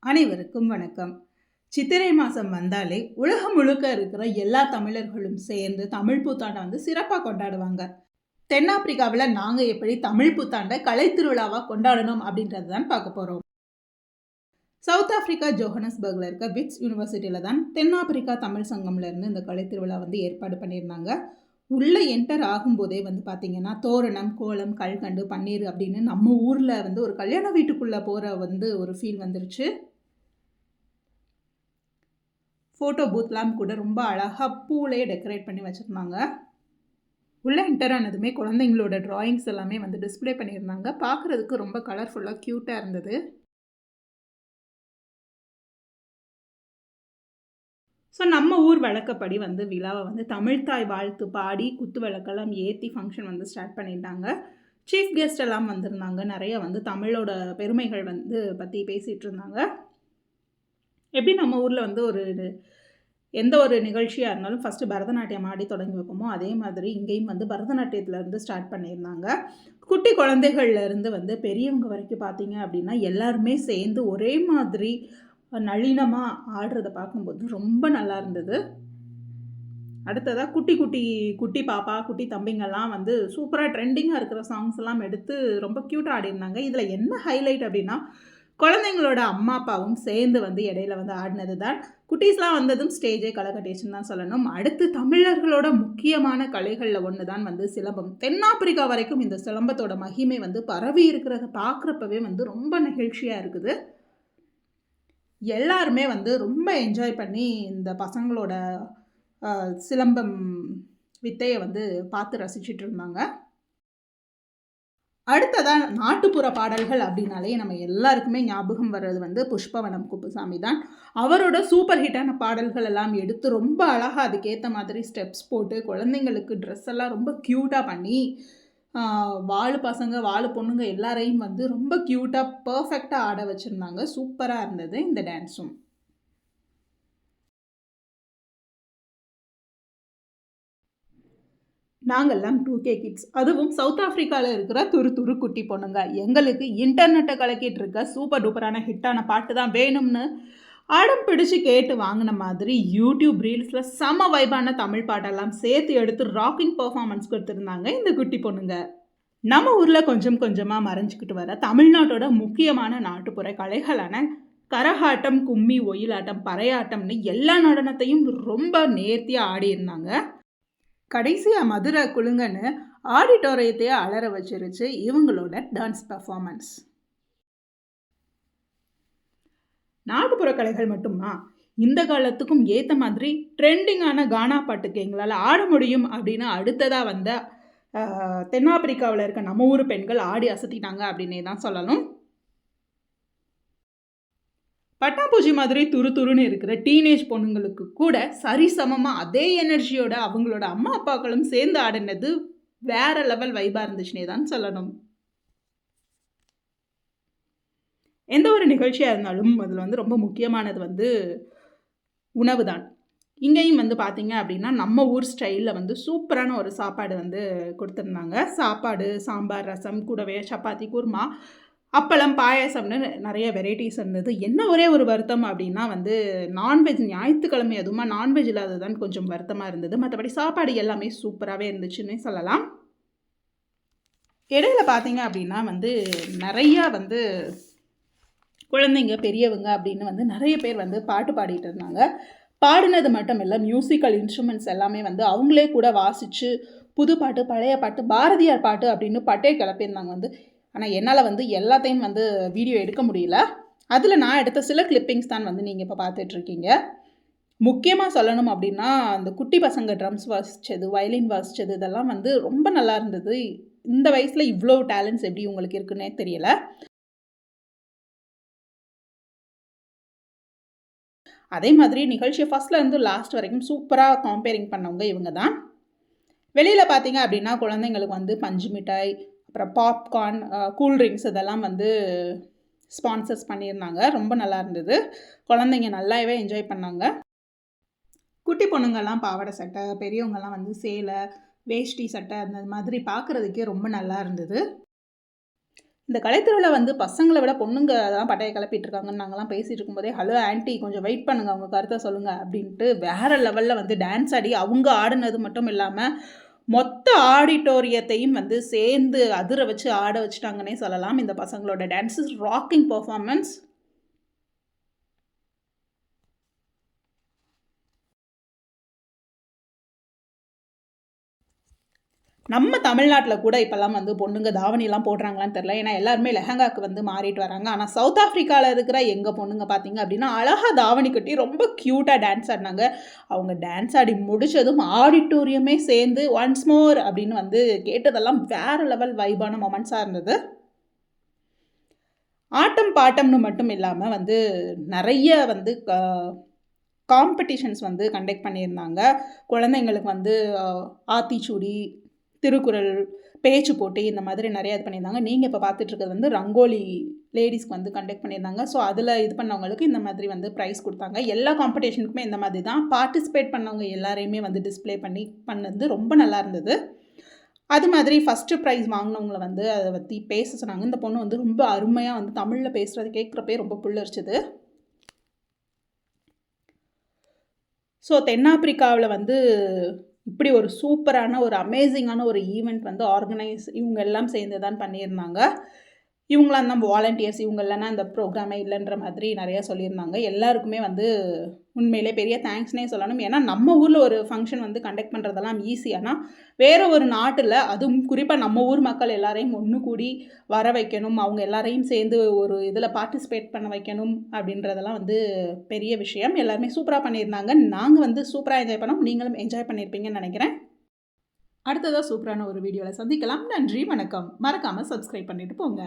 அனைவருக்கும் வணக்கம். சித்திரை மாதம் வந்தாலே உலகம் முழுக்க இருக்கிற எல்லா தமிழர்களும் சேர்ந்து தமிழ் புத்தாண்டை வந்து சிறப்பாக கொண்டாடுவாங்க. தென்னாப்பிரிக்காவில் நாங்கள் எப்படி தமிழ் புத்தாண்டை கலை திருவிழாவாக கொண்டாடணும் அப்படின்றது தான் பார்க்க போகிறோம். சவுத் ஆப்பிரிக்கா ஜோஹனஸ்பர்கில் இருக்க விட்ஸ் யூனிவர்சிட்டியில் தான் தென்னாப்பிரிக்கா தமிழ் சங்கம்லேருந்து இந்த கலை திருவிழா வந்து ஏற்பாடு பண்ணியிருந்தாங்க. உள்ளே என்டர் ஆகும்போதே வந்து பார்த்திங்கன்னா தோரணம், கோலம், கல்கண்டு, பன்னீர் அப்படின்னு நம்ம ஊரில் வந்து ஒரு கல்யாண வீட்டுக்குள்ளே போகிற வந்து ஒரு ஃபீல் வந்துருச்சு. ஃபோட்டோ பூத்லாம் கூட ரொம்ப அழகாக பூவிலே டெக்கரேட் பண்ணி வச்சுருந்தாங்க. உள்ளே என்டர் ஆனதுமே குழந்தைங்களோட ட்ராயிங்ஸ் எல்லாமே வந்து டிஸ்பிளே பண்ணியிருந்தாங்க. பார்க்குறதுக்கு ரொம்ப கலர்ஃபுல்லாக க்யூட்டாக இருந்தது. ஸோ நம்ம ஊர் வழக்கப்படி வந்து விழாவை வந்து தமிழ்த்தாய் வாழ்த்து பாடி குத்து விளக்கெல்லாம் ஏற்றி ஃபங்க்ஷன் வந்து ஸ்டார்ட் பண்ணிட்டாங்க. சீஃப் கெஸ்ட் எல்லாம் வந்திருந்தாங்க. நிறைய வந்து தமிழோட பெருமைகள் வந்து பற்றி பேசிகிட்டு இருந்தாங்க. எப்படி நம்ம ஊரில் வந்து எந்த ஒரு நிகழ்ச்சியாக இருந்தாலும் ஃபஸ்ட்டு பரதநாட்டியம் ஆடி தொடங்கி வைப்போமோ அதே மாதிரி இங்கேயும் வந்து பரதநாட்டியத்துலேருந்து ஸ்டார்ட் பண்ணியிருந்தாங்க. குட்டி குழந்தைகள்லேருந்து வந்து பெரியவங்க வரைக்கும் பார்த்தீங்க அப்படின்னா எல்லாருமே சேர்ந்து ஒரே மாதிரி நளினமாக ஆடுறதை பார்க்கும்போது ரொம்ப நல்லா இருந்தது. அடுத்ததாக குட்டி பாப்பா, குட்டி தம்பிங்கெல்லாம் வந்து சூப்பராக ட்ரெண்டிங்காக இருக்கிற சாங்ஸ் எல்லாம் எடுத்து ரொம்ப க்யூட்டாக ஆடிருந்தாங்க. இதில் என்ன ஹைலைட் அப்படின்னா குழந்தைங்களோட அம்மா அப்பாவும் சேர்ந்து வந்து இடையில வந்து ஆடினது தான். குட்டீஸ்லாம் வந்ததும் ஸ்டேஜே களை கட்டிடுச்சுன்னு தான் சொல்லணும். அடுத்து தமிழர்களோட முக்கியமான கலைகளில் ஒன்று தான் வந்து சிலம்பம். தென்னாப்பிரிக்கா வரைக்கும் இந்த சிலம்பத்தோட மகிமை வந்து பரவி இருக்கிறத பார்க்குறப்பவே வந்து ரொம்ப நெகிழ்ச்சியாக இருக்குது. எல்லாருமே வந்து ரொம்ப என்ஜாய் பண்ணி இந்த பசங்களோட சிலம்பம் வித்தையை வந்து பார்த்து ரசிச்சுட்டு இருந்தாங்க. அடுத்ததாக நாட்டுப்புற பாடல்கள் அப்படின்னாலே நம்ம எல்லாருக்குமே ஞாபகம் வர்றது வந்து புஷ்பவனம் குப்புசாமி தான். அவரோட சூப்பர் ஹிட்டான பாடல்கள் எல்லாம் எடுத்து ரொம்ப அழகாக அதுக்கேற்ற மாதிரி ஸ்டெப்ஸ் போட்டு குழந்தைங்களுக்கு ட்ரெஸ் எல்லாம் ரொம்ப க்யூட்டாக பண்ணி வாழு பசங்க வாழு பொண்ணுங்க எல்லாரையும் வந்து ரொம்ப க்யூட்டாக பர்ஃபெக்டாக ஆட வச்சுருந்தாங்க. சூப்பராக இருந்தது இந்த டான்ஸும். நாங்கள்லாம் 2K கிட்ஸ், அதுவும் சவுத் ஆஃப்ரிக்காவில் இருக்கிற துரு குட்டி பொண்ணுங்க. எங்களுக்கு இன்டர்நெட்டை கலக்கிட்டு இருக்க சூப்பர் டூப்பரான ஹிட்டான பாட்டு தான் வேணும்னு அடம் பிடிச்சு கேட்டு வாங்கின மாதிரி யூடியூப் ரீல்ஸில் செம வைபான தமிழ் பாட்டெல்லாம் சேர்த்து எடுத்து ராக்கிங் பர்ஃபார்மன்ஸ் கொடுத்துருந்தாங்க இந்த குட்டி பொண்ணுங்க. நம்ம ஊரில் கொஞ்சம் கொஞ்சமாக மறைஞ்சிக்கிட்டு வர தமிழ்நாட்டோட முக்கியமான நாட்டுப்புற கலைகளான கரகாட்டம், கும்மி, ஒயிலாட்டம், பறையாட்டம்னு எல்லா நடனத்தையும் ரொம்ப நேர்த்தியாக ஆடியிருந்தாங்க. கடைசியாக மதுரை குழுங்கன்னு ஆடிட்டோரியத்தையே அலற வச்சிருச்சு இவங்களோட டான்ஸ் பர்ஃபார்மன்ஸ். நாட்டுப்புற கலைகள் மட்டுமா, இந்த காலத்துக்கும் ஏற்ற மாதிரி ட்ரெண்டிங்கான கானா பாட்டுக்கு எங்களால் ஆட முடியும் அப்படின்னு அடுத்ததாக வந்த தென்னாப்பிரிக்காவில் இருக்க நம்ம ஊர் பெண்கள் ஆடி அசத்திட்டாங்க அப்படின்னே தான் சொல்லணும். பட்டாம்பூச்சி மாதிரி துருன்னு இருக்கிற டீனேஜ் பொண்ணுங்களுக்கு கூட சரிசமமாக அதே எனர்ஜியோட அவங்களோட அம்மா அப்பாக்களும் சேர்ந்து ஆடினது வேற லெவல் வைபாக இருந்துச்சுன்னே தான் சொல்லணும். எந்த ஒரு நிகழ்ச்சியாக இருந்தாலும் அதில் வந்து ரொம்ப முக்கியமானது வந்து உணவு தான். இங்கேயும் வந்து பார்த்தீங்க அப்படின்னா நம்ம ஊர் ஸ்டைலில் வந்து சூப்பரான ஒரு சாப்பாடு வந்து கொடுத்துருந்தாங்க. சாப்பாடு, சாம்பார், ரசம், கூடவே சப்பாத்தி, குருமா, அப்பளம், பாயாசம்னு நிறைய வெரைட்டிஸ் இருந்தது. என்ன ஒரே ஒரு வருத்தம் அப்படின்னா வந்து நான்வெஜ் ஞாயிற்றுக்கிழமை அதுவுமா நான்வெஜ் இல்லாததான் கொஞ்சம் வருத்தமாக இருந்தது. மற்றபடி சாப்பாடு எல்லாமே சூப்பராகவே இருந்துச்சுன்னு சொல்லலாம். இடையில பார்த்தீங்க அப்படின்னா வந்து நிறையா வந்து குழந்தைங்க, பெரியவங்க அப்படின்னு வந்து நிறைய பேர் வந்து பாட்டு பாடிட்டு இருந்தாங்க. பாடினது மட்டும் இல்லை, மியூசிக்கல் இன்ஸ்ட்ருமெண்ட்ஸ் எல்லாமே வந்து அவங்களே கூட வாசித்து புது பாட்டு, பழைய பாட்டு, பாரதியார் பாட்டு அப்படின்னு பட்டே கிளப்பியிருந்தாங்க வந்து. ஆனால் என்னால் வந்து எல்லாத்தையும் வந்து வீடியோ எடுக்க முடியல. அதில் நான் எடுத்த சில கிளிப்பிங்ஸ் தான் வந்து நீங்கள் இப்போ பார்த்துட்ருக்கீங்க. முக்கியமாக சொல்லணும் அப்படின்னா அந்த குட்டி பசங்க ட்ரம்ஸ் வாசித்தது, வயலின் வாசித்தது இதெல்லாம் வந்து ரொம்ப நல்லா இருந்தது. இந்த வயசில் இவ்வளோ டேலண்ட்ஸ் எப்படி உங்களுக்கு இருக்குன்னே தெரியல. அதே மாதிரி நிகழ்ச்சியை ஃபஸ்ட்லேருந்து லாஸ்ட் வரைக்கும் சூப்பராக காம்பேரிங் பண்ணவங்க இவங்க தான். வெளியில் பார்த்தீங்க அப்படின்னா குழந்தைங்களுக்கு வந்து பஞ்சு மிட்டாய், அப்புறம் பாப்கார்ன், கூல்ட்ரிங்க்ஸ் இதெல்லாம் வந்து ஸ்பான்சர்ஸ் பண்ணியிருந்தாங்க. ரொம்ப நல்லா இருந்தது. குழந்தைங்க நல்லாவே என்ஜாய் பண்ணாங்க. குட்டி பொண்ணுங்கள்லாம் பாவாடை சட்டை, பெரியவங்கெல்லாம் வந்து சேலை, வேஷ்டி சட்டை அந்த மாதிரி பார்க்குறதுக்கே ரொம்ப நல்லா இருந்தது. இந்த கலைத்துறையில் வந்து பசங்களை விட பொண்ணுங்க அதெல்லாம் பட்டையை கிளப்பிட்டு இருக்காங்கன்னு நாங்கள்லாம் பேசிகிட்டு இருக்கும்போதே, ஹலோ ஆன்ட்டி கொஞ்சம் வெயிட் பண்ணுங்கள், அவங்க கருத்தை சொல்லுங்கள் அப்படின்ட்டு வேறு லெவலில் வந்து டான்ஸ் ஆடி அவங்க ஆடினது மட்டும் இல்லாமல் மொத்த ஆடிட்டோரியத்தையும் வந்து சேர்ந்து அதிர வச்சு ஆட வச்சுட்டாங்கன்னே சொல்லலாம். இந்த பசங்களோட டான்ஸ் இஸ் ராக்கிங் பர்ஃபார்மன்ஸ். நம்ம தமிழ்நாட்டில் கூட இப்போல்லாம் வந்து பொண்ணுங்க தாவணிலாம் போடுறாங்களான்னு தெரில. ஏன்னா எல்லாருமே லெஹங்காக்கு வந்து மாறிட்டு வராங்க. ஆனால் சவுத் ஆஃப்ரிக்காவில் இருக்கிற எங்கள் பொண்ணுங்க பார்த்தீங்க அப்படின்னா அழகாக தாவணி கட்டி ரொம்ப க்யூட்டாக டான்ஸ் ஆடினாங்க. அவங்க டான்ஸ் ஆடி முடித்ததும் ஆடிட்டோரியமே சேர்ந்து ஒன்ஸ் மோர் அப்படின்னு வந்து கேட்டதெல்லாம் வேறு லெவல் வைபான மொமெண்ட்ஸாக இருந்தது. ஆட்டம் பாட்டம்னு மட்டும் இல்லாமல் வந்து நிறைய வந்து காம்படிஷன்ஸ் வந்து கண்டக்ட் பண்ணியிருந்தாங்க. குழந்தைங்களுக்கு வந்து ஆத்திச்சூடி, திருக்குறள், பேச்சு போட்டி இந்த மாதிரி நிறையா இது பண்ணியிருந்தாங்க. நீங்கள் இப்போ பார்த்துட்ருக்கிறது வந்து ரங்கோலி லேடிஸ்க்கு வந்து கண்டக்ட் பண்ணியிருந்தாங்க. ஸோ அதில் இது பண்ணவங்களுக்கு இந்த மாதிரி வந்து ப்ரைஸ் கொடுத்தாங்க. எல்லா காம்படிஷனுக்குமே இந்த மாதிரி தான் பார்ட்டிசிபேட் பண்ணவங்க எல்லாரையுமே வந்து டிஸ்பிளே பண்ணது ரொம்ப நல்லா இருந்தது. அது மாதிரி ஃபஸ்ட்டு ப்ரைஸ் வாங்கினவங்களை வந்து அதை பற்றி பேச சொன்னாங்க. இந்த பொண்ணு வந்து ரொம்ப அருமையாக வந்து தமிழில் பேசுகிறது கேட்குறப்பே ரொம்ப புல்லரிச்சுது. ஸோ தென்னாப்பிரிக்காவில் வந்து இப்படி ஒரு சூப்பரான ஒரு அமேசிங்கான ஒரு ஈவெண்ட் வந்து இவங்க எல்லாம் சேர்ந்து தான் பண்ணியிருந்தாங்க. இவங்களாம் தான் வாலண்டியர்ஸ், இவங்க இல்லைன்னா அந்த ப்ரோக்ராமே இல்லைன்ற மாதிரி நிறையா சொல்லியிருந்தாங்க. எல்லாருக்குமே வந்து உண்மையிலே பெரிய தேங்க்ஸ்னே சொல்லணும். ஏன்னா நம்ம ஊரில் ஒரு ஃபங்க்ஷன் வந்து கண்டக்ட் பண்ணுறதெல்லாம் ஈஸி. ஆனால் வேறு ஒரு நாட்டில், அதுவும் குறிப்பாக நம்ம ஊர் மக்கள் எல்லாரையும் ஒன்று கூடி வர வைக்கணும், அவங்க எல்லாரையும் சேர்ந்து ஒரு இதில் பார்ட்டிசிபேட் பண்ண வைக்கணும் அப்படின்றதெல்லாம் வந்து பெரிய விஷயம். எல்லாருமே சூப்பராக பண்ணியிருந்தாங்க. நாங்கள் வந்து சூப்பராக என்ஜாய் பண்ணோம். நீங்களும் என்ஜாய் பண்ணியிருப்பீங்கன்னு நினைக்கிறேன். அடுத்ததாக சூப்பரான ஒரு வீடியோவில் சந்திக்கலாம். நன்றி, வணக்கம். மறக்காமல் சப்ஸ்கிரைப் பண்ணிட்டு போங்க.